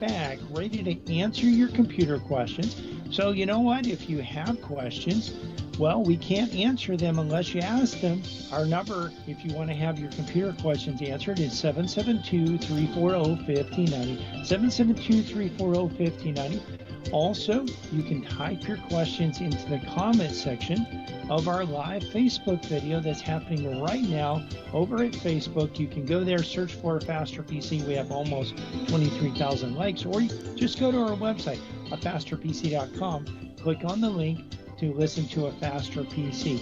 back, ready to answer your computer questions. So you know what? If you have questions, well, we can't answer them unless you ask them. Our number, if you want to have your computer questions answered, is 772-340-5090. 772-340-5090. Also, you can type your questions into the comment section of our live Facebook video that's happening right now over at Facebook. You can go there, search for Faster PC. We have almost 23,000 likes, or you just go to our website, afasterpc.com, click on the link to listen to a Faster PC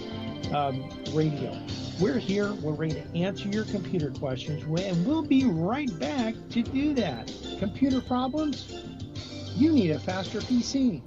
radio. We're here, we're ready to answer your computer questions, and we'll be right back to do that. Computer problems? You need a Faster PC.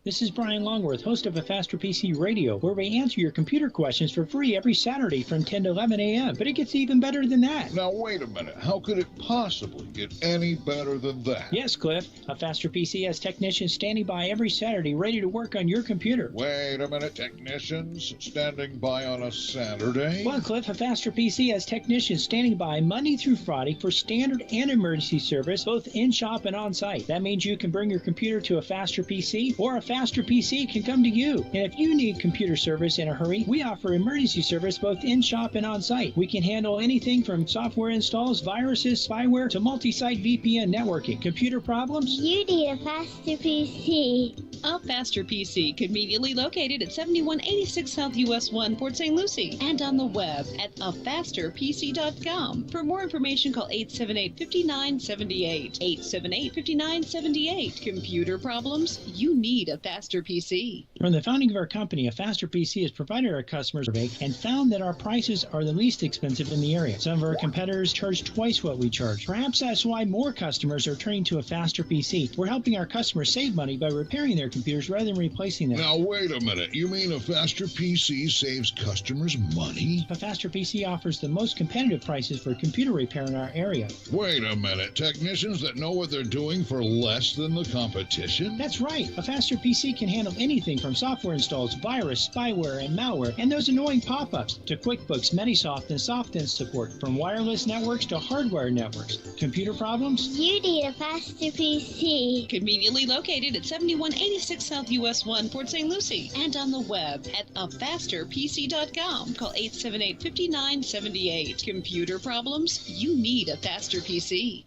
This is Brian Longworth, host of a Faster PC Radio, where we answer your computer questions for free every Saturday from 10 to 11 a.m. But it gets even better than that. Now, wait a minute. How could it possibly get any better than that? Yes, Cliff. A Faster PC has technicians standing by every Saturday ready to work on your computer. Wait a minute. Technicians standing by on a Saturday? Well, Cliff, a Faster PC has technicians standing by Monday through Friday for standard and emergency service, both in-shop and on-site. That means you can bring your computer to a Faster PC, or a Faster PC can come to you. And if you need computer service in a hurry, we offer emergency service both in-shop and on-site. We can handle anything from software installs, viruses, spyware, to multi-site VPN networking. Computer problems? You need a Faster PC. A Faster PC, conveniently located at 7186 South US 1, Port St. Lucie, and on the web at afasterpc.com. For more information, call 878-5978. 878-5978. Computer problems? You need a Faster PC. From the founding of our company, a Faster PC has provided our customers a survey and found that our prices are the least expensive in the area. Some of our competitors charge twice what we charge. Perhaps that's why more customers are turning to a Faster PC. We're helping our customers save money by repairing their computers rather than replacing them. Now, wait a minute. You mean a Faster PC saves customers money? A Faster PC offers the most competitive prices for computer repair in our area. Wait a minute. Technicians that know what they're doing for less than the competition? That's right. A Faster PC can handle anything from software installs, virus, spyware, and malware, and those annoying pop-ups, to QuickBooks, Metisoft, and SoftIn support, from wireless networks to hardware networks. Computer problems? You need a Faster PC. Conveniently located at 7186 South US 1, Port St. Lucie, and on the web at afasterpc.com. Call 878-5978. Computer problems? You need a Faster PC.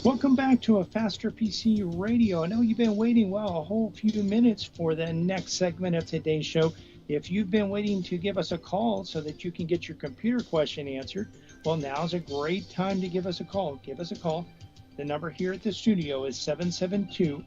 Welcome back to a Faster PC Radio. I know you've been waiting, a whole few minutes for the next segment of today's show. If you've been waiting to give us a call so that you can get your computer question answered, well, now's a great time to give us a call. Give us a call. The number here at the studio is 772-340-1590.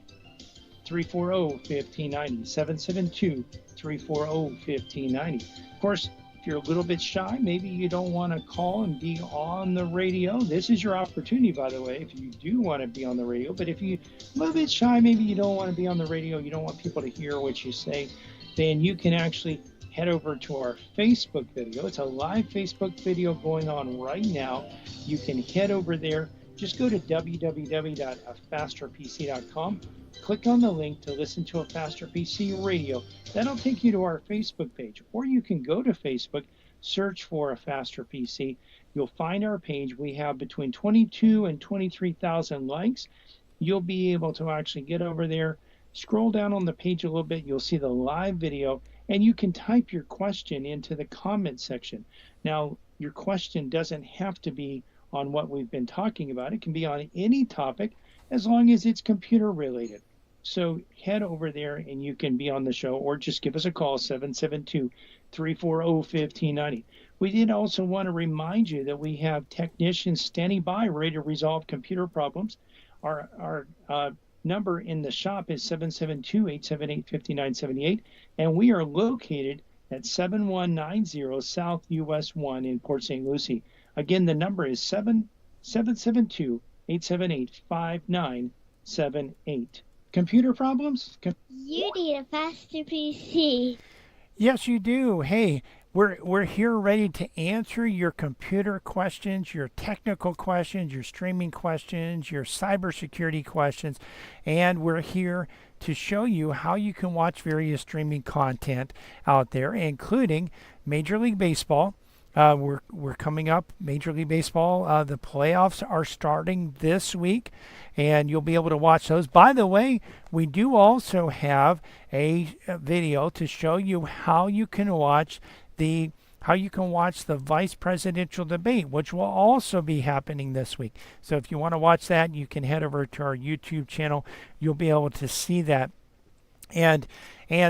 772-340-1590. Of course, if you're a little bit shy, maybe you don't want to call and be on the radio. This is your opportunity, by the way, if you do want to be on the radio. But if you're a little bit shy, maybe you don't want to be on the radio, you don't want people to hear what you say, then you can actually head over to our Facebook video. It's a live Facebook video going on right now. You can head over there. Just go to www.afasterpc.com. Click on the link to listen to a Faster PC Radio. That'll take you to our Facebook page. Or you can go to Facebook, search for a Faster PC. You'll find our page. We have between 22 and 23,000 likes. You'll be able to actually get over there, scroll down on the page a little bit. You'll see the live video, and you can type your question into the comment section. Now, your question doesn't have to be on what we've been talking about. It can be on any topic as long as it's computer related. So head over there and you can be on the show, or just give us a call, 772-340-1590. We did also want to remind you that we have technicians standing by ready to resolve computer problems. Our number in the shop is 772-878-5978, and we are located at 7190 South US 1 in Port St. Lucie. Again, the number is 772-878-5978. Computer problems? You need a Faster PC. Yes, you do. Hey, we're here ready to answer your computer questions, your technical questions, your streaming questions, your cybersecurity questions, and we're here to show you how you can watch various streaming content out there, including Major League Baseball. We're coming up, Major League Baseball. The playoffs are starting this week, and you'll be able to watch those. By the way, we do also have a video to show you how you can watch the vice presidential debate, which will also be happening this week. So if you want to watch that, you can head over to our YouTube channel. You'll be able to see that. And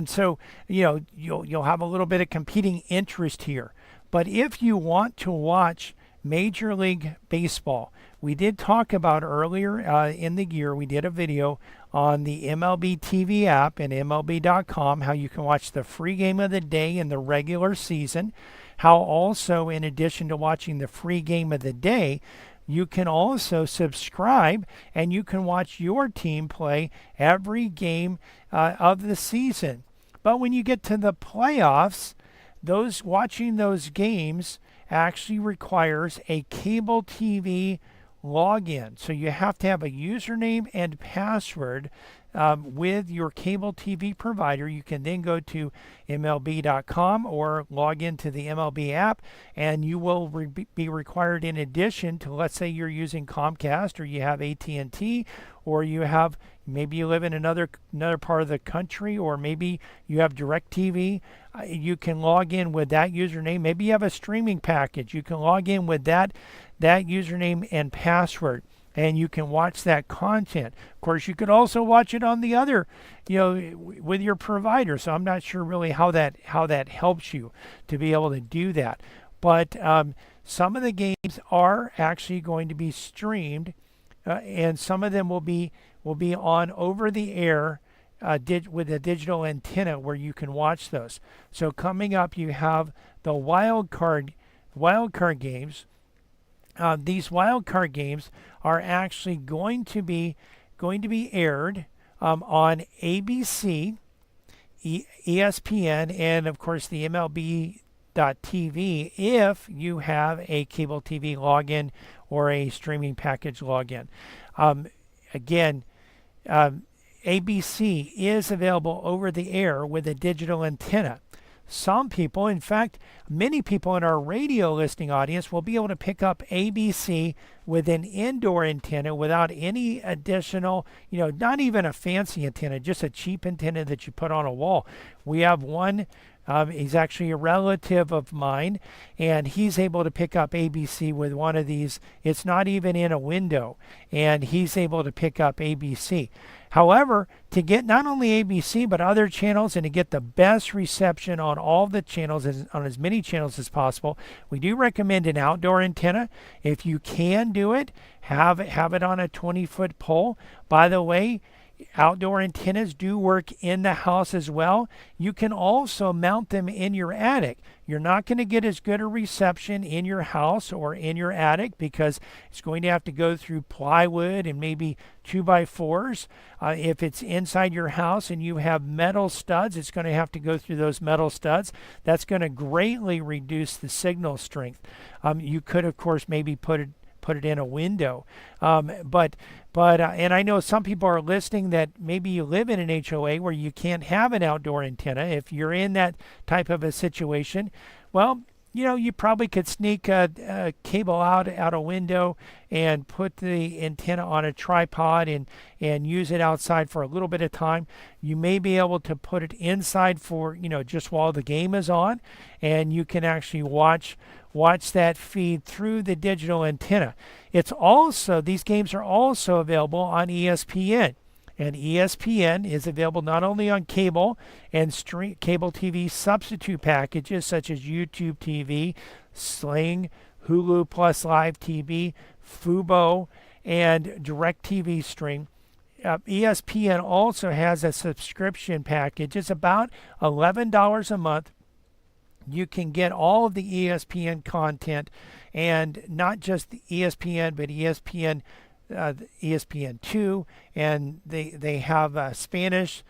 so you'll have a little bit of competing interest here. But if you want to watch Major League Baseball, we did talk about earlier in the year, we did a video on the MLB TV app and MLB.com, how you can watch the free game of the day in the regular season, how also, in addition to watching the free game of the day, you can also subscribe and you can watch your team play every game of the season. But when you get to the playoffs, watching those games actually requires a cable TV login. So you have to have a username and password with your cable TV provider. You can then go to MLB.com or log into the MLB app, and you will be required, in addition to, let's say you're using Comcast or you have AT&T, or maybe you live in another part of the country, or maybe you have DirecTV. You can log in with that username. Maybe you have a streaming package. You can log in with that username and password, and you can watch that content. Of course, you could also watch it on the other, with your provider. So I'm not sure really how that helps you to be able to do that. But some of the games are actually going to be streamed, and some of them will be on over the air with a digital antenna where you can watch those. So coming up, you have the wild card games. These wild card games are actually going to be aired on ABC, ESPN, and of course the MLB.TV if you have a cable TV login or a streaming package login. Again, ABC is available over the air with a digital antenna. Some people, in fact, many people in our radio listening audience will be able to pick up ABC with an indoor antenna without any additional, not even a fancy antenna, just a cheap antenna that you put on a wall. We have one. He's actually a relative of mine, and he's able to pick up ABC with one of these. It's not even in a window, and he's able to pick up ABC. However, to get not only ABC but other channels, and to get the best reception on all the channels, on as many channels as possible, we do recommend an outdoor antenna. If you can do it, have it on a 20-foot pole. By the way, outdoor antennas do work in the house as well. You can also mount them in your attic. You're not going to get as good a reception in your house or in your attic because it's going to have to go through plywood and maybe 2x4s. If it's inside your house and you have metal studs, it's going to have to go through those metal studs. That's going to greatly reduce the signal strength. You could, of course, maybe put it in a window. But and I know some people are listening that maybe you live in an HOA where you can't have an outdoor antenna. If you're in that type of a situation, well, you probably could sneak a cable out a window and put the antenna on a tripod and use it outside for a little bit of time. You may be able to put it inside for, just while the game is on, and you can actually watch that feed through the digital antenna. These games are also available on ESPN. And ESPN is available not only on cable and cable TV substitute packages such as YouTube TV, Sling, Hulu Plus Live TV, Fubo, and DirecTV Stream. ESPN also has a subscription package. It's about $11 a month. You can get all of the ESPN content, and not just the ESPN, but ESPN2, and they have a Spanish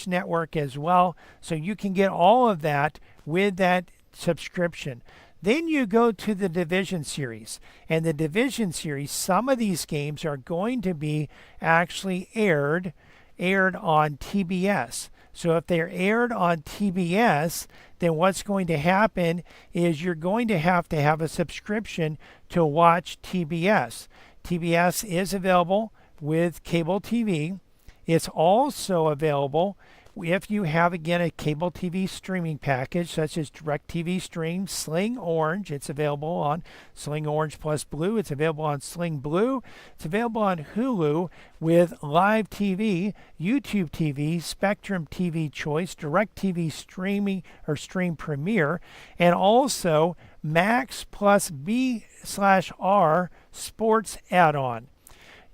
network as well. So you can get all of that with that subscription. Then you go to the Division Series. And the Division Series, some of these games are going to be actually aired on TBS. So if they're aired on TBS, then what's going to happen is you're going to have a subscription to watch TBS. TBS is available with cable TV. It's also available if you have, again, a cable TV streaming package such as DirecTV Stream, Sling Orange. It's available on Sling Orange Plus Blue. It's available on Sling Blue. It's available on Hulu with Live TV, YouTube TV, Spectrum TV Choice, DirecTV Streaming or Stream Premiere, and also Max plus B/R Sports add-on.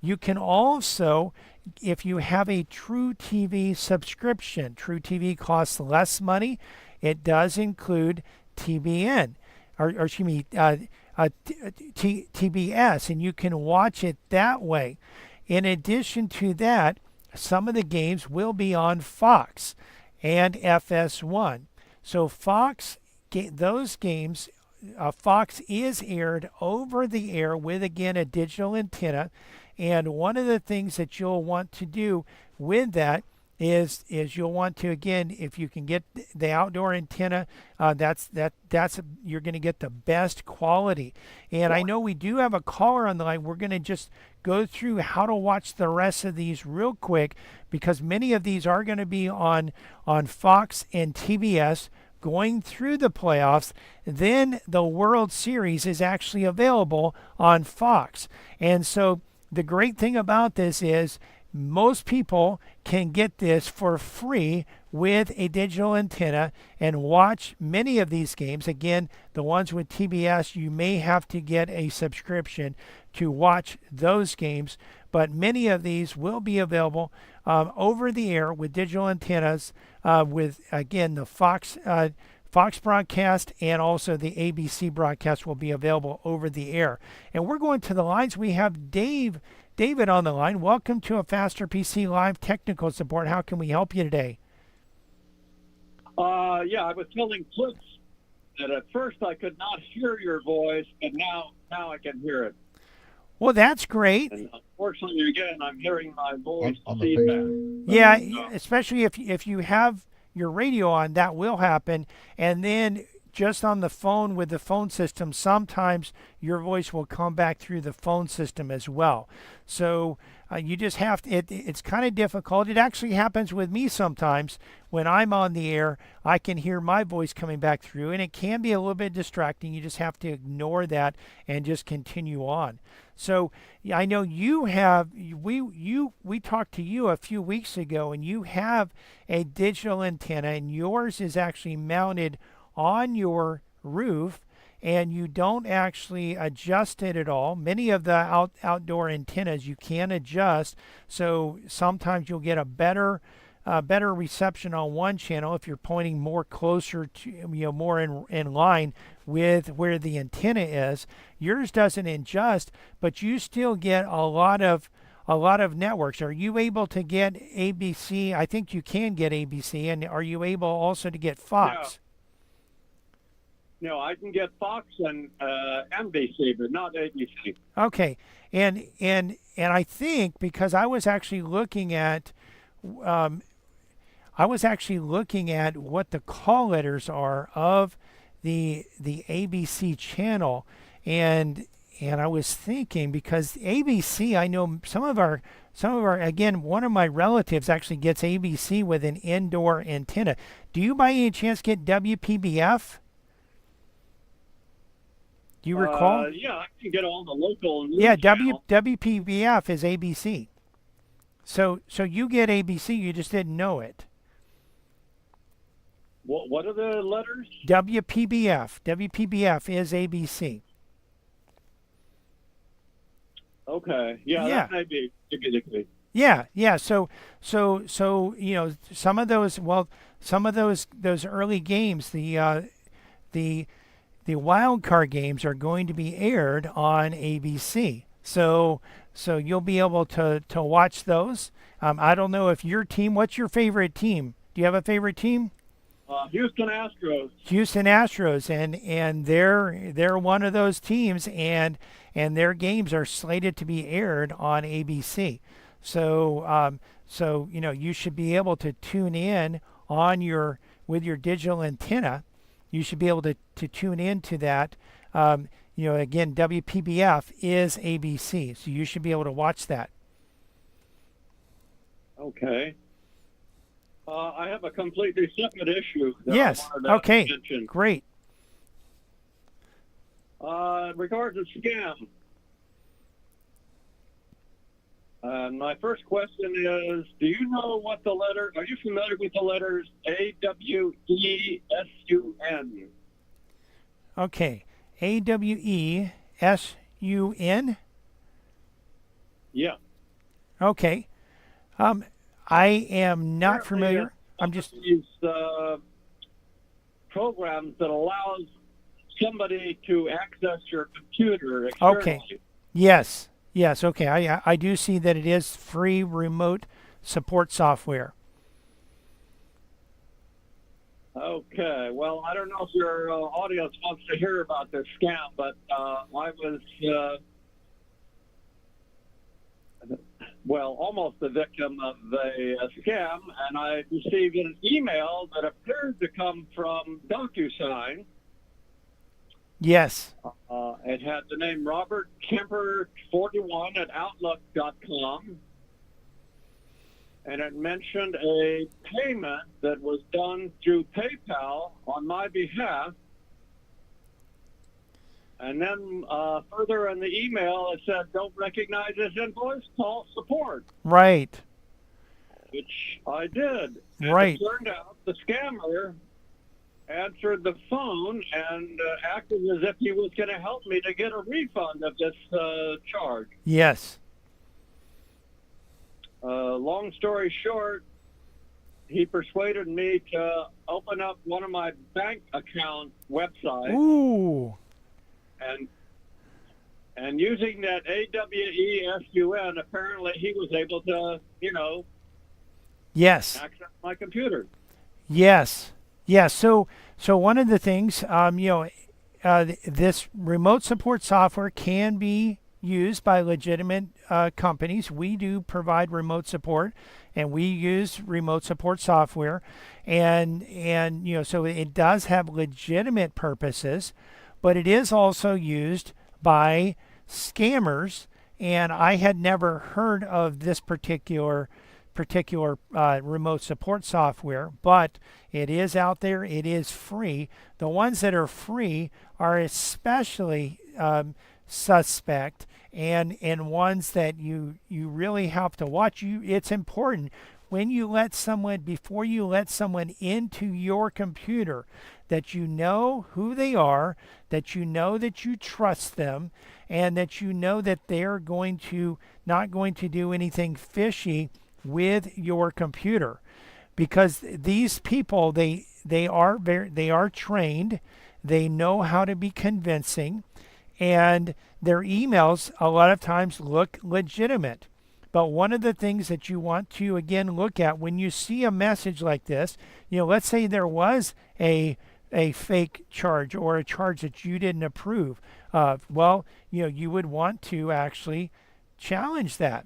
You can also, if you have a True TV subscription, True TV costs less money. It does include TBN, or excuse me, TBS, and you can watch it that way. In addition to that, some of the games will be on Fox and FS1. So Fox, those games, Fox is aired over the air with, again, a digital antenna. And one of the things that you'll want to do with that is you'll want to, again, if you can get the outdoor antenna, that's you're going to get the best quality. And I know we do have a caller on the line. We're going to just go through how to watch the rest of these real quick, because many of these are going to be on Fox and TBS going through the playoffs. Then the World Series is actually available on Fox. And so the great thing about this is most people can get this for free with a digital antenna and watch many of these games. Again, the ones with TBS, you may have to get a subscription to watch those games, but many of these will be available over the air with digital antennas with, again, the Fox broadcast and also the ABC broadcast will be available over the air. And we're going to the lines. We have David on the line. Welcome to A Faster PC Live Technical Support. How can we help you today? Yeah, I was telling Cliff that at first I could not hear your voice, but now I can hear it. Well, that's great. And unfortunately, again, I'm hearing my voice On the feedback. Yeah, especially if you have your radio on, that will happen. And then just on the phone with the phone system, sometimes your voice will come back through the phone system as well. So you just have to, it's kind of difficult. It actually happens with me sometimes. When I'm on the air, I can hear my voice coming back through, and it can be a little bit distracting. You just have to ignore that and just continue on. So I know you have, we talked to you a few weeks ago, and you have a digital antenna, and yours is actually mounted on your roof, and you don't actually adjust it at all. Many of the outdoor antennas you can adjust, so sometimes you'll get a better reception on one channel if you're pointing more closer to, more in line with where the antenna is. Yours doesn't adjust, but you still get a lot of networks. Are you able to get ABC? I think you can get ABC, and are you able also to get Fox? No, I can get Fox and NBC, but not ABC. Okay, and I think because I was actually looking at what the call letters are of the ABC channel, and I was thinking, because ABC, I know some of our again, one of my relatives actually gets ABC with an indoor antenna. Do you by any chance get WPBF? Do you recall? Yeah, I can get all the local news Yeah, channels. WPBF is ABC. So you get ABC, you just didn't know it. What are the letters? WPBF. WPBF is ABC. Okay. Yeah, Yeah. that may be typically. Yeah. So some of those early games, the wild card games are going to be aired on ABC. So you'll be able to watch those. I don't know if your team. What's your favorite team? Do you have a favorite team? Houston Astros. Houston Astros, and they're one of those teams, and their games are slated to be aired on ABC. So you should be able to tune in on with your digital antenna. You should be able to tune into that. Again, WPBF is ABC, so you should be able to watch that. Okay. I have a completely separate issue that Yes. I wanted to Okay. mention. Great. In regards to scam, my first question is, do you know what are you familiar with the letters AWESUN? Okay. AWESUN. Yeah. Okay. I am not familiar. I'm just these programs that allows somebody to access your computer externally. okay. Yes. Okay. I do see that it is free remote support software. Okay. Well, I don't know if your audience wants to hear about this scam, but I was almost a victim of a scam, and I received an email that appeared to come from DocuSign. Yes. It had the name Robert Kemper 41 at Outlook.com, and it mentioned a payment that was done through PayPal on my behalf. And then further in the email, it said, "Don't recognize this invoice, call support." Right. Which I did. Right. It turned out the scammer answered the phone and acted as if he was going to help me to get a refund of this charge. Yes. Long story short, he persuaded me to open up one of my bank account websites. Ooh. And using that AWESUN, apparently he was able to, Yes. access my computer. Yes. So one of the things, this remote support software can be used by legitimate companies. We do provide remote support, and we use remote support software, and so it does have legitimate purposes, but it is also used by scammers. And I had never heard of this particular remote support software, but it is out there. It is free. The ones that are free are especially suspect, and ones that you really have to watch. It's important before you let someone into your computer, that you know who they are, that you know that you trust them, and that you know that they're not going to do anything fishy with your computer, because these people, they are trained, they know how to be convincing, and their emails a lot of times look legitimate. But one of the things that you want to again look at when you see a message like this, let's say there was a fake charge or a charge that you didn't approve of, you would want to actually challenge that.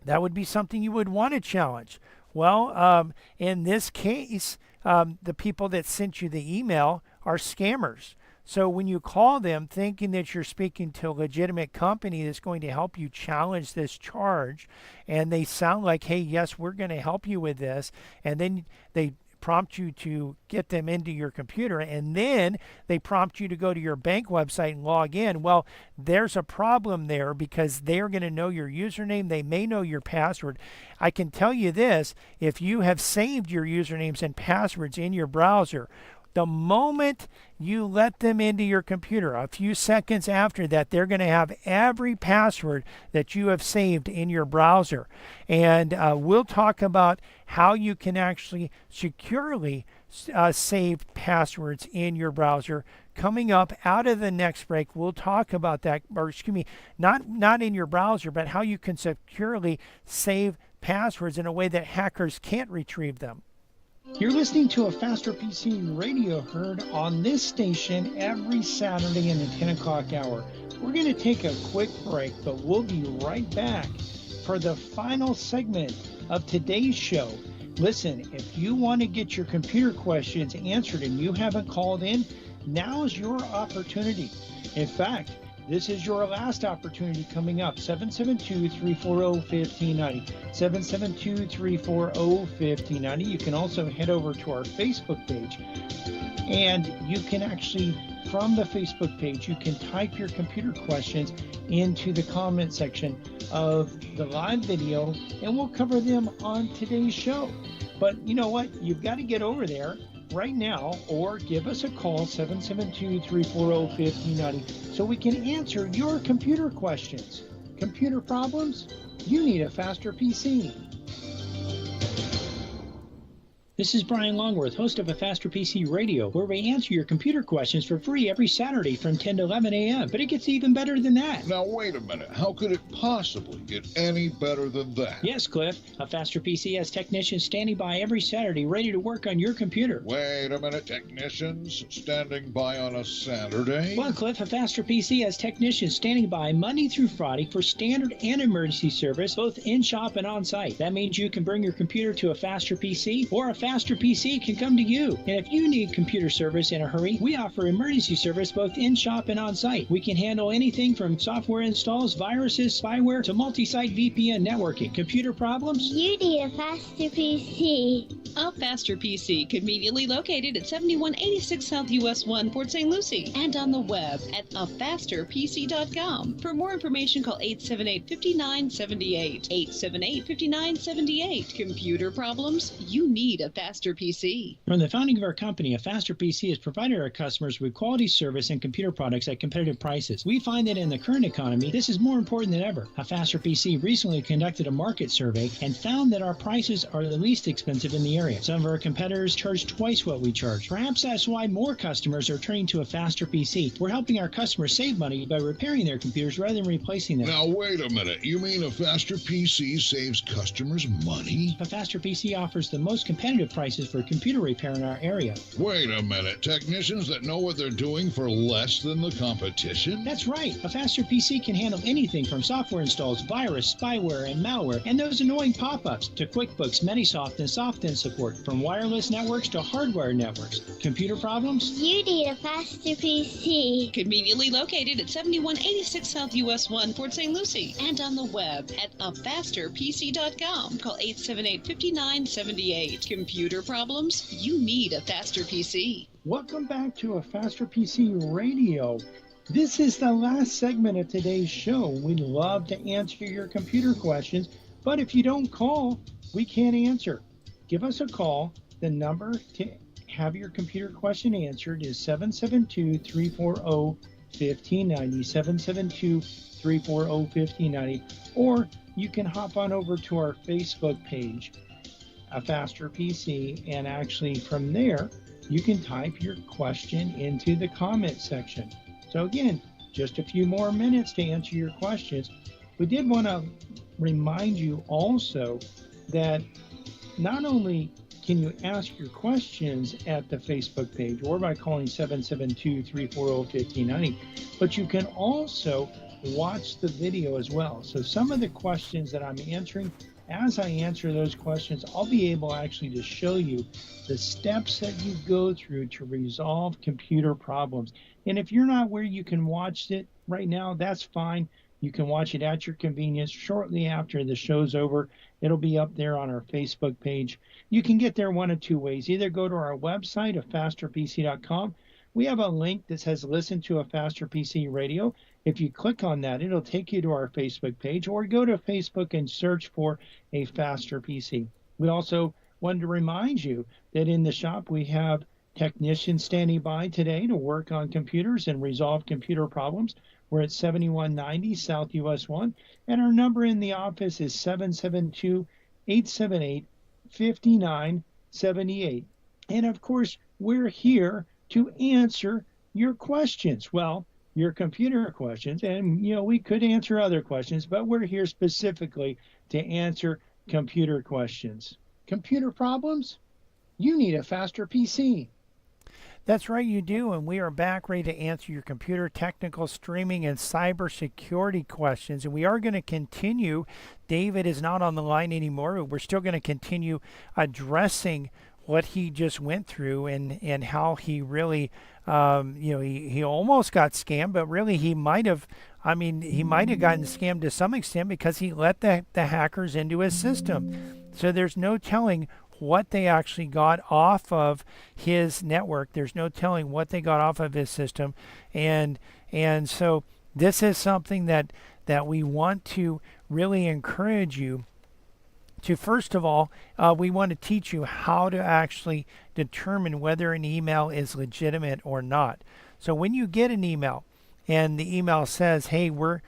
That would be something you would want to challenge. Well, in this case, the people that sent you the email are scammers. So when you call them thinking that you're speaking to a legitimate company that's going to help you challenge this charge, and they sound like, hey, yes, we're going to help you with this, and then they prompt you to get them into your computer, and then they prompt you to go to your bank website and log in. Well, there's a problem there, because they're going to know your username. They may know your password. I can tell you this, if you have saved your usernames and passwords in your browser, the moment you let them into your computer, a few seconds after that, they're going to have every password that you have saved in your browser. And we'll talk about how you can actually securely save passwords in your browser. Coming up out of the next break, we'll talk about that, or excuse me, not in your browser, but how you can securely save passwords in a way that hackers can't retrieve them. You're listening to a Faster PC radio heard on this station every Saturday in the 10 o'clock hour. We're going to take a quick break, but we'll be right back for the final segment of today's show. Listen, if you want to get your computer questions answered and you haven't called in, now's your opportunity. In fact, this is your last opportunity coming up, 772-340-1590, 772-340-1590. You can also head over to our Facebook page, and you can actually, from the Facebook page, you can type your computer questions into the comment section of the live video, and we'll cover them on today's show. But you know what? You've got to get over there right now or give us a call, 772-340-1590, so we can answer your computer questions. Computer problems? You need a faster PC. This is Brian Longworth, host of A Faster PC Radio, where we answer your computer questions for free every Saturday from 10 to 11 a.m. But it gets even better than that. Now, wait a minute. How could it possibly get any better than that? Yes, Cliff. A Faster PC has technicians standing by every Saturday ready to work on your computer. Wait a minute. Technicians standing by on a Saturday? Well, Cliff, A Faster PC has technicians standing by Monday through Friday for standard and emergency service, both in-shop and on-site. That means you can bring your computer to A Faster PC, or A Faster PC can come to you. And if you need computer service in a hurry, we offer emergency service both in-shop and on-site. We can handle anything from software installs, viruses, spyware, to multi-site VPN networking. Computer problems? You need a faster PC. A Faster PC, conveniently located at 7186 South US 1, Port St. Lucie, and on the web at afasterpc.com. For more information, call 878-5978. 878-5978. Computer problems? You need a Faster PC. From the founding of our company, A Faster PC has provided our customers with quality service and computer products at competitive prices. We find that in the current economy, this is more important than ever. A Faster PC recently conducted a market survey and found that our prices are the least expensive in the area. Some of our competitors charge twice what we charge. Perhaps that's why more customers are turning to A Faster PC. We're helping our customers save money by repairing their computers rather than replacing them. Now, wait a minute. You mean A Faster PC saves customers money? A Faster PC offers the most competitive prices for computer repair in our area. Wait a minute. Technicians that know what they're doing for less than the competition? That's right. A Faster PC can handle anything from software installs, virus, spyware, and malware, and those annoying pop-ups, to QuickBooks, Manysoft, and SoftIn support, from wireless networks to hardware networks. Computer problems? You need a faster PC. Conveniently located at 7186 South US 1, Port St. Lucie, and on the web at afasterpc.com. Call 878-5978. Computer problems? You need a Faster PC. Welcome back to A Faster PC Radio. This is the last segment of today's show. We'd love to answer your computer questions, but if you don't call, we can't answer. Give us a call. The number to have your computer question answered is 772-340-1590, 772-340-1590, or you can hop on over to our Facebook page, A Faster PC, and actually from there, you can type your question into the comment section. So again, just a few more minutes to answer your questions. We did want to remind you also that not only can you ask your questions at the Facebook page or by calling 772-340-1590, but you can also watch the video as well. So some of the questions that I'm answering, as I answer those questions, I'll be able actually to show you the steps that you go through to resolve computer problems. And if you're not where you can watch it right now, that's fine. You can watch it at your convenience shortly after the show's over. It'll be up there on our Facebook page. You can get there one of two ways. Either go to our website, afasterpc.com. We have a link that says listen to A Faster PC Radio. If you click on that, it'll take you to our Facebook page, or go to Facebook and search for A Faster PC. We also wanted to remind you that in the shop we have technicians standing by today to work on computers and resolve computer problems. We're at 7190 South US 1, and our number in the office is 772-878-5978. And of course, we're here to answer your questions. Well, your computer questions, and we could answer other questions, but we're here specifically to answer computer questions. Computer problems? You need a faster PC. That's right, you do, and we are back ready to answer your computer technical, streaming, and cybersecurity questions. And we are going to continue. David is not on the line anymore, but we're still going to continue addressing what he just went through and how he really, he almost got scammed, but really he might have. I mean, he might have gotten scammed to some extent because he let the hackers into his system. So there's no telling what they actually got off of his network. There's no telling what they got off of his system, and so this is something that we want to really encourage you to. First of all, we want to teach you how to actually determine whether an email is legitimate or not. So when you get an email and the email says, "Hey, we're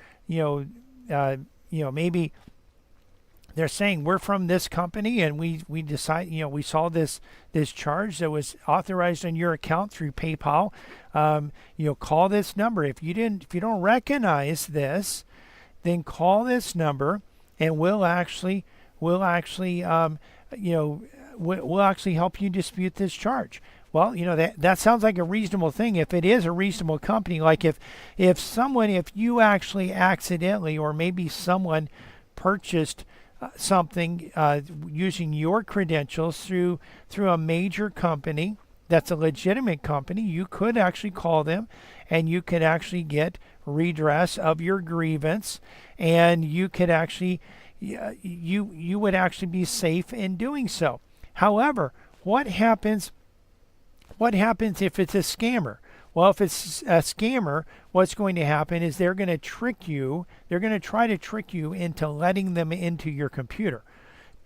maybe." They're saying we're from this company and we decide, we saw this charge that was authorized on your account through PayPal. Call this number. If you don't recognize this, then call this number and we'll actually help you dispute this charge. Well, that sounds like a reasonable thing. If it is a reasonable company, like if you actually accidentally, or maybe someone purchased something using your credentials through a major company that's a legitimate company, you could actually call them and you could actually get redress of your grievance, and you could actually you would actually be safe in doing so. However, what happens if it's a scammer? Well, if it's a scammer, what's going to happen is they're going to trick you. They're going to try to trick you into letting them into your computer.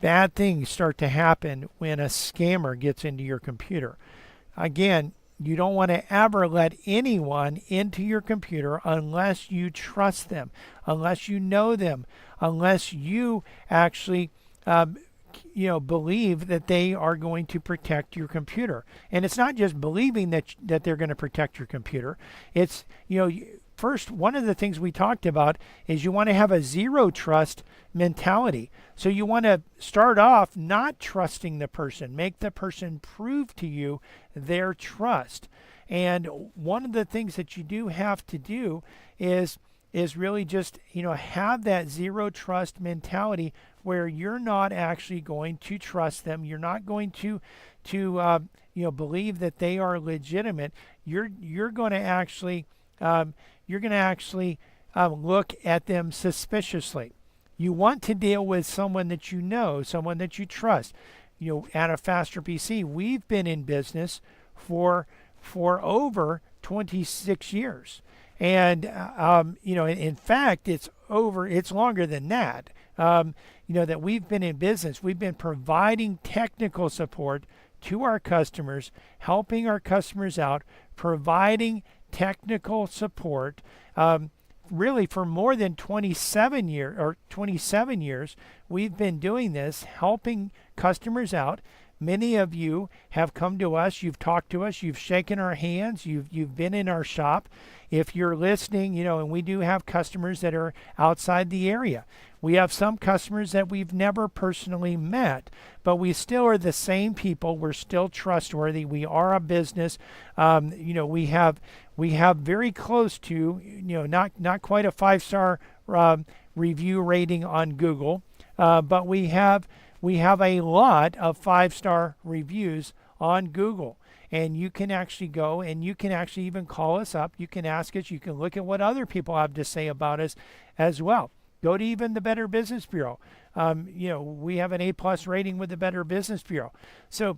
Bad things start to happen when a scammer gets into your computer. Again, you don't want to ever let anyone into your computer unless you trust them, unless you know them, unless you actually believe that they are going to protect your computer. And it's not just believing that they're going to protect your computer. It's, first, one of the things we talked about is you want to have a zero trust mentality. So you want to start off not trusting the person, make the person prove to you their trust. And one of the things that you do have to do is really just, have that zero trust mentality where you're not actually going to trust them. You're not going to believe that they are legitimate. You're going to actually look at them suspiciously. You want to deal with someone that you know, someone that you trust. At a Faster PC, we've been in business for over 26 years. And, in fact, it's longer than that. That we've been in business. We've been providing technical support to our customers, helping our customers out, providing technical support, really for more than 27 years, we've been doing this, helping customers out. Many of you have come to us, you've talked to us, you've shaken our hands, you've been in our shop. If you're listening, and we do have customers that are outside the area. We have some customers that we've never personally met, but we still are the same people. We're still trustworthy. We are a business. We have very close to, not quite a 5-star review rating on Google, but we have a lot of 5-star reviews on Google. And you can actually go and you can actually even call us up. You can ask us. You can look at what other people have to say about us as well. Go to even the Better Business Bureau. We have an A+ rating with the Better Business Bureau. So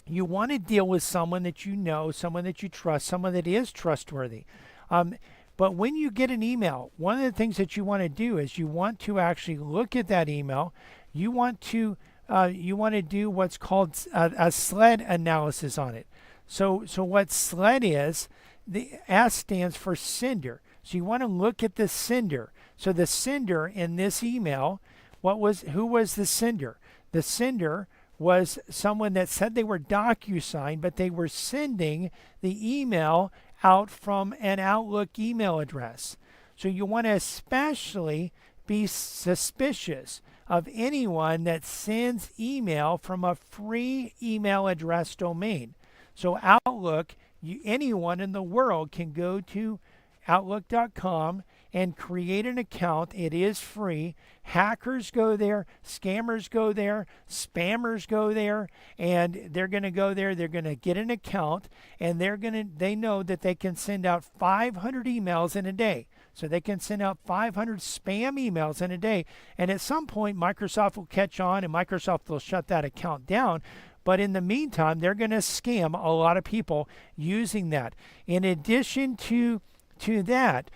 you want to deal with someone that you know, someone that you trust, someone that is trustworthy. But when you get an email, one of the things that you want to do is you want to actually look at that email. You want to do what's called a SLED analysis on it. So what SLED is, the S stands for sender. So you want to look at the sender. So the sender in this email, who was the sender? The sender was someone that said they were DocuSign, but they were sending the email out from an Outlook email address. So you want to especially be suspicious of anyone that sends email from a free email address domain. So Outlook, anyone in the world can go to Outlook.com and create an account. It is free. Hackers go there, scammers go there, spammers go there, and they're going to go there. They're going to get an account, and they know that they can send out 500 emails in a day. So they can send out 500 spam emails in a day. And at some point, Microsoft will catch on, and Microsoft will shut that account down. But in the meantime, they're going to scam a lot of people using that. In addition to that,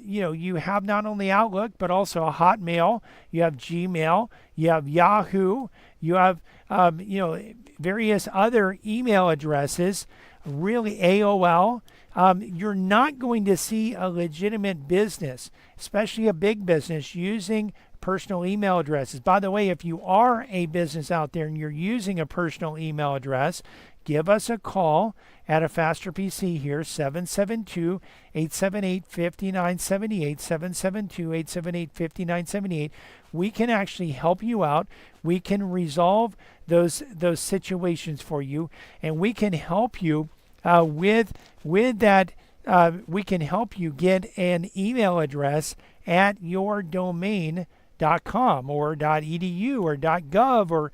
you have not only Outlook, but also a Hotmail, you have Gmail, you have Yahoo, you have, various other email addresses, really AOL. You're not going to see a legitimate business, especially a big business, using personal email addresses. By the way, if you are a business out there and you're using a personal email address, give us a call at a Faster PC here, 772-878-5978, 772-878-5978. We can actually help you out. We can resolve those situations for you, and we can help you with that. We can help you get an email address at your domain.com or .edu or .gov or,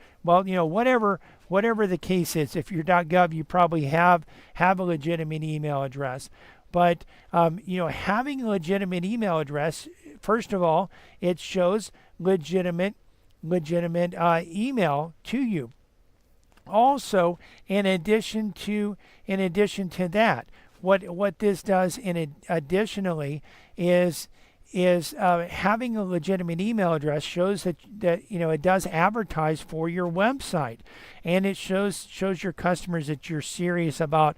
whatever the case is. If you're .gov, you probably have a legitimate email address. But having a legitimate email address, first of all, it shows legitimate email to you. Also, in addition to that, what this does additionally is having a legitimate email address shows that it does advertise for your website, and it shows your customers that you're serious about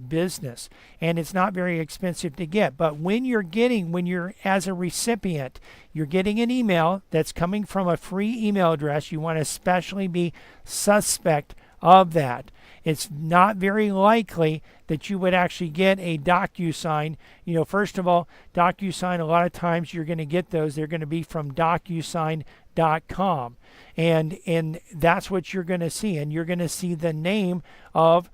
business, and it's not very expensive to get. But when you're as a recipient, you're getting an email that's coming from a free email address, you want to especially be suspect of that. It's not very likely that you would actually get a DocuSign. First of all, DocuSign, a lot of times you're going to get those. They're going to be from DocuSign.com. And that's what you're going to see. And you're going to see the name of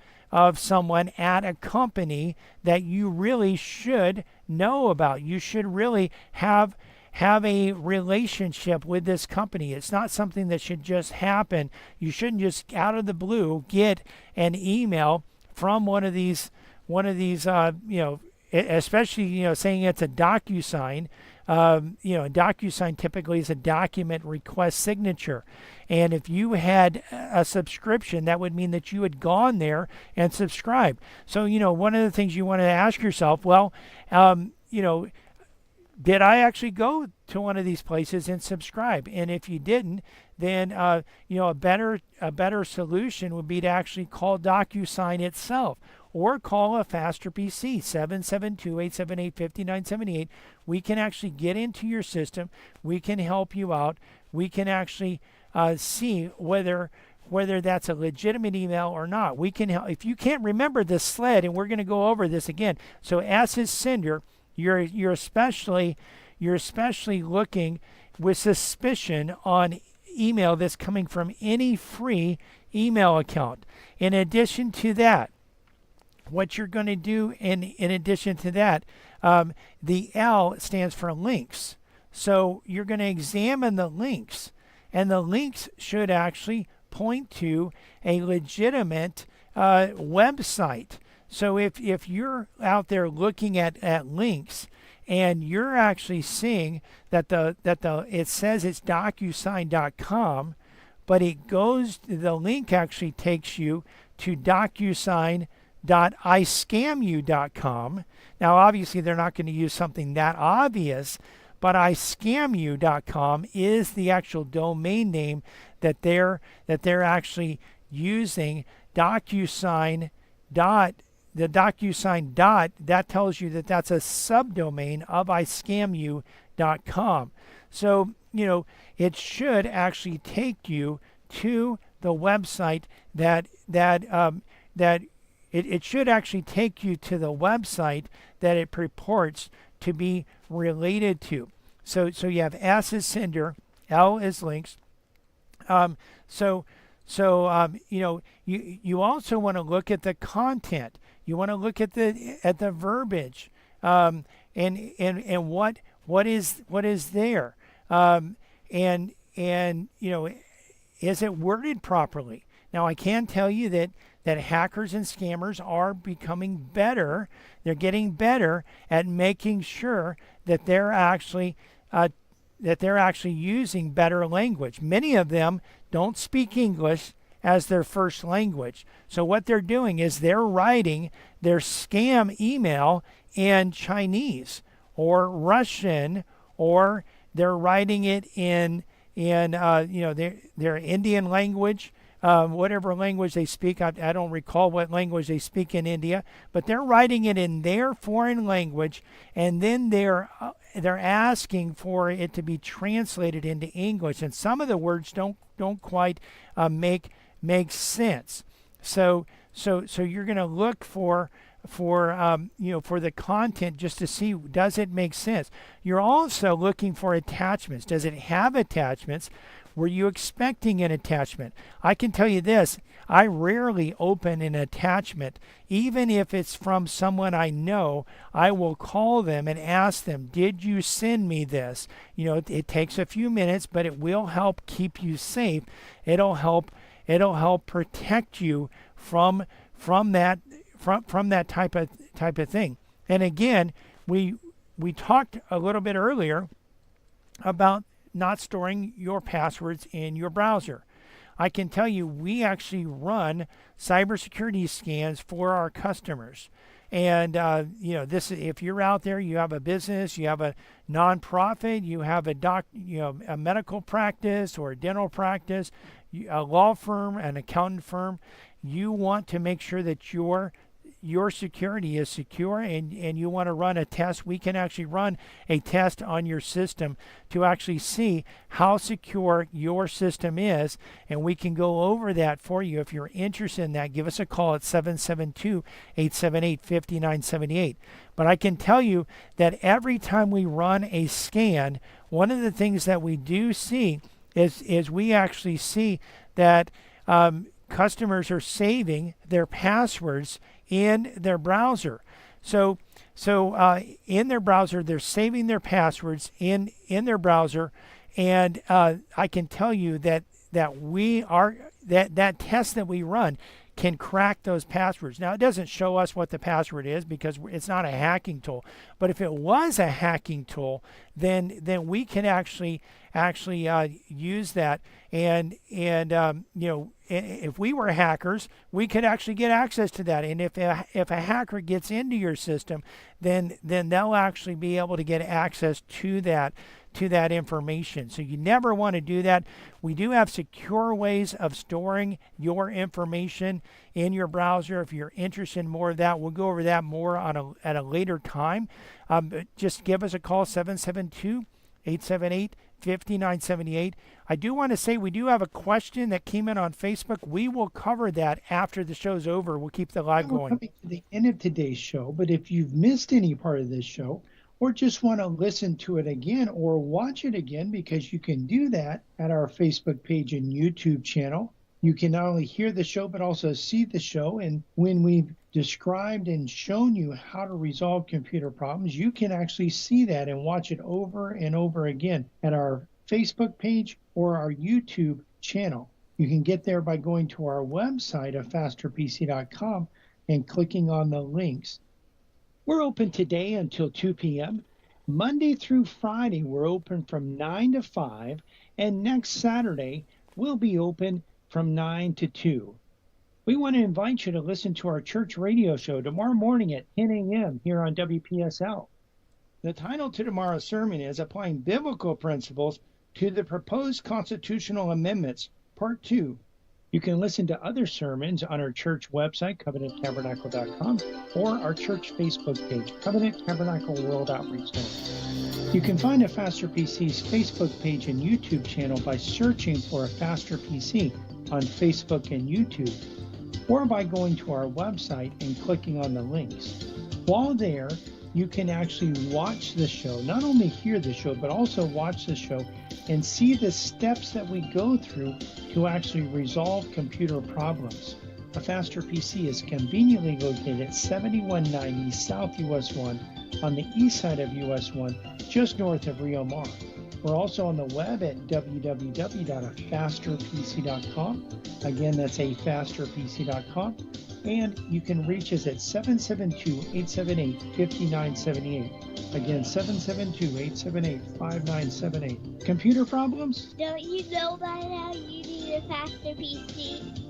someone at a company that you really should know about. You should really have a relationship with this company. It's not something that should just happen. You shouldn't just out of the blue get an email from one of these especially saying it's a DocuSign. DocuSign typically is a document request signature. And if you had a subscription, that would mean that you had gone there and subscribed. So, one of the things you want to ask yourself, did I actually go to one of these places and subscribe? And if you didn't, then a better solution would be to actually call DocuSign itself, or call a Faster PC, 772-878-5978. We can actually get into your system. We can help you out. We can actually see whether that's a legitimate email or not. We can help. If you can't remember the sled, and we're going to go over this again. So as his sender, you're especially looking with suspicion on email that's coming from any free email account. In addition to that, what you're going to do in addition to that, the L stands for links. So you're going to examine the links, and the links should actually point to a legitimate website. So if you're out there looking at links, and you're actually seeing that it says it's DocuSign.com, but the link actually takes you to DocuSign.iscamu.com. Now, obviously, they're not going to use something that obvious, but iscamu.com is the actual domain name that they're actually using. DocuSign. The DocuSign that tells you that that's a subdomain of iscamu.com. So, it should actually take you to the website it should actually take you to the website that it purports to be related to. So you have S as sender, L is links. So you also want to look at the content. You want to look at the verbiage, and what is there, and is it worded properly? Now I can tell you that hackers and scammers are becoming better. They're getting better at making sure that they're actually using better language. Many of them don't speak English as their first language. So what they're doing is they're writing their scam email in Chinese or Russian, or they're writing it in their Indian language, whatever language they speak. I don't recall what language they speak in India, but they're writing it in their foreign language, and then they're asking for it to be translated into English, and some of the words don't quite make sense. So you're going to look for the content just to see, does it make sense? You're also looking for attachments. Does it have attachments? Were you expecting an attachment? I can tell you this, I rarely open an attachment. Even if it's from someone I know, I will call them and ask them, did you send me this? It takes a few minutes, but it will help keep you safe. It'll help protect you from that type of thing. And again, we talked a little bit earlier about not storing your passwords in your browser. I can tell you, we actually run cybersecurity scans for our customers. And this, if you're out there, you have a business, you have a nonprofit, you have a medical practice or a dental practice, a law firm, an accountant firm, you want to make sure that your security is secure, and you want to run a test. We can actually run a test on your system to actually see how secure your system is, and we can go over that for you. If you're interested in that, give us a call at 772-878-5978. But I can tell you that every time we run a scan, one of the things that we do see is we actually see that customers are saving their passwords in their browser. So in their browser, they're saving their passwords in their browser, and I can tell you that that test that we run can crack those passwords. Now, it doesn't show us what the password is because it's not a hacking tool. But if it was a hacking tool, then we can actually use that. And if we were hackers, we could actually get access to that. And if a hacker gets into your system, then they'll actually be able to get access to that information. So you never want to do that. We do have secure ways of storing your information in your browser. If you're interested in more of that, we'll go over that more at a later time. Just give us a call, 772-878-5978. I do want to say we do have a question that came in on Facebook. We will cover that after the show's over. We'll keep the live going. We're coming to the end of today's show, but if you've missed any part of this show, or just want to listen to it again or watch it again, because you can do that at our Facebook page and YouTube channel. You can not only hear the show, but also see the show. And when we've described and shown you how to resolve computer problems, you can actually see that and watch it over and over again at our Facebook page or our YouTube channel. You can get there by going to our website at fasterpc.com and clicking on the links. We're open today until 2 p.m. Monday through Friday, we're open from 9 to 5. And next Saturday, we'll be open from 9 to 2. We want to invite you to listen to our church radio show tomorrow morning at 10 a.m. here on WPSL. The title to tomorrow's sermon is Applying Biblical Principles to the Proposed Constitutional Amendments, Part 2. You can listen to other sermons on our church website, covenanttabernacle.com, or our church Facebook page, Covenant Tabernacle World Outreach Center. You can find a Faster PC's Facebook page and YouTube channel by searching for a Faster PC on Facebook and YouTube, or by going to our website and clicking on the links. While there, you can actually watch the show, not only hear the show, but also watch the show and see the steps that we go through to actually resolve computer problems. A Faster PC is conveniently located at 7190 South US 1 on the east side of US 1, just north of Rio Mar. We're also on the web at www.afasterpc.com. Again, that's afasterpc.com. And you can reach us at 772-878-5978. Again, 772-878-5978. Computer problems? Don't you know by now you need a faster PC?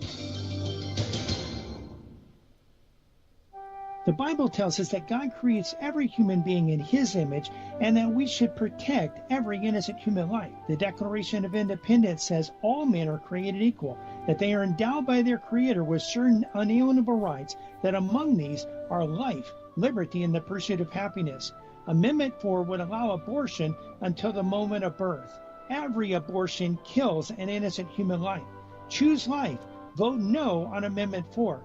The Bible tells us that God creates every human being in His image and that we should protect every innocent human life. The Declaration of Independence says all men are created equal, that they are endowed by their Creator with certain unalienable rights, that among these are life, liberty, and the pursuit of happiness. Amendment 4 would allow abortion until the moment of birth. Every abortion kills an innocent human life. Choose life. Vote no on Amendment 4.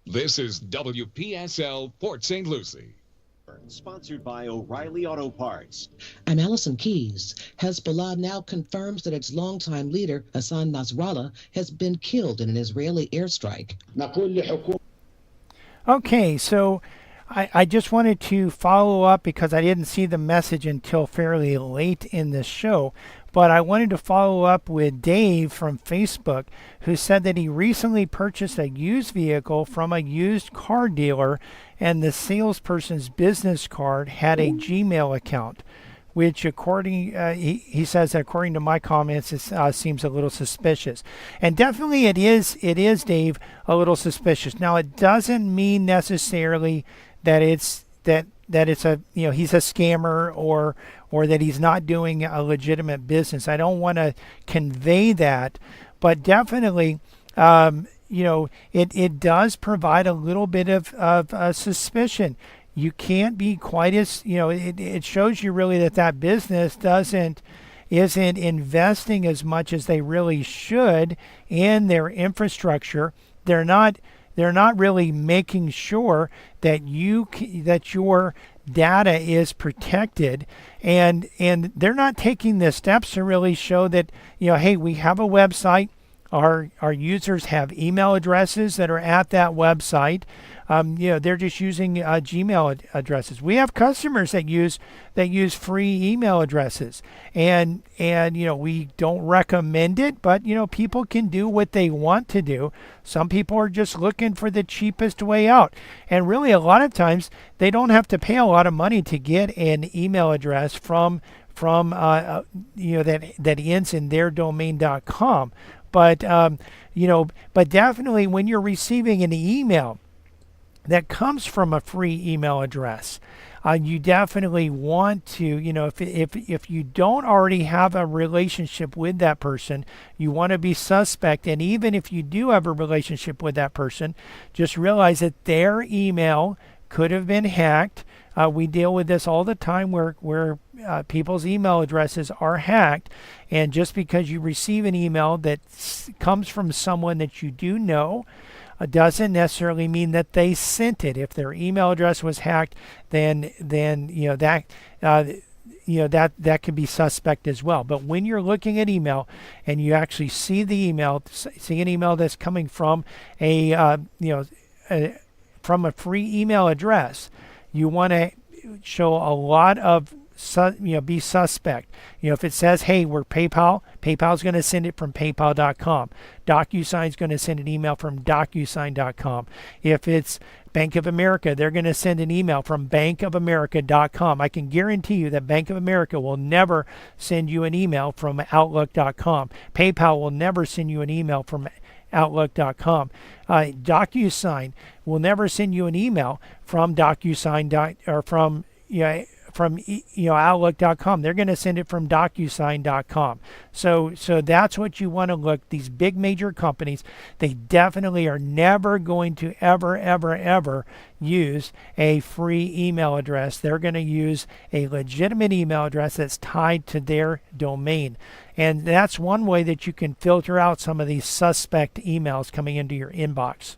This is WPSL Port St. Lucie. Sponsored by O'Reilly Auto Parts. I'm Allison Keys. Hezbollah now confirms that its longtime leader, Hassan Nasrallah, has been killed in an Israeli airstrike. Okay, so I just wanted to follow up because I didn't see the message until fairly late in the show. But I wanted to follow up with Dave from Facebook, who said that he recently purchased a used vehicle from a used car dealer, and the salesperson's business card had a Gmail account, which he says that according to my comments, it seems a little suspicious. And definitely it is, Dave, a little suspicious. Now, it doesn't mean necessarily that it's a, he's a scammer or that he's not doing a legitimate business. I don't want to convey that, but definitely, it does provide a little bit of suspicion. You can't be quite as, it shows you really that business isn't investing as much as they really should in their infrastructure. They're not really making sure that your data is protected, and they're not taking the steps to really show that, hey, we have a website. Our users have email addresses that are at that website. They're just using Gmail addresses. We have customers that use free email addresses, and we don't recommend it, but people can do what they want to do. Some people are just looking for the cheapest way out, and really a lot of times they don't have to pay a lot of money to get an email address from that ends in their domain.com. But definitely when you're receiving an email that comes from a free email address, you definitely want to, if you don't already have a relationship with that person, you want to be suspect. And even if you do have a relationship with that person, just realize that their email could have been hacked. We deal with this all the time where people's email addresses are hacked. And just because you receive an email that comes from someone that you do know, doesn't necessarily mean that they sent it. If their email address was hacked, then that can be suspect as well. But when you're looking at email and you actually see an email that's coming from from a free email address, you want to show a lot of be suspect. If it says, hey, we're PayPal's going to send it from PayPal.com. DocuSign's going to send an email from DocuSign.com. If it's Bank of America, they're going to send an email from bankofamerica.com. I can guarantee you that Bank of America will never send you an email from Outlook.com. PayPal will never send you an email from Outlook.com. DocuSign will never send you an email from DocuSign or from Outlook.com. They're going to send it from DocuSign.com. So that's what you want to look. These big major companies, they definitely are never going to ever use a free email address. They're going to use a legitimate email address that's tied to their domain. And that's one way that you can filter out some of these suspect emails coming into your inbox.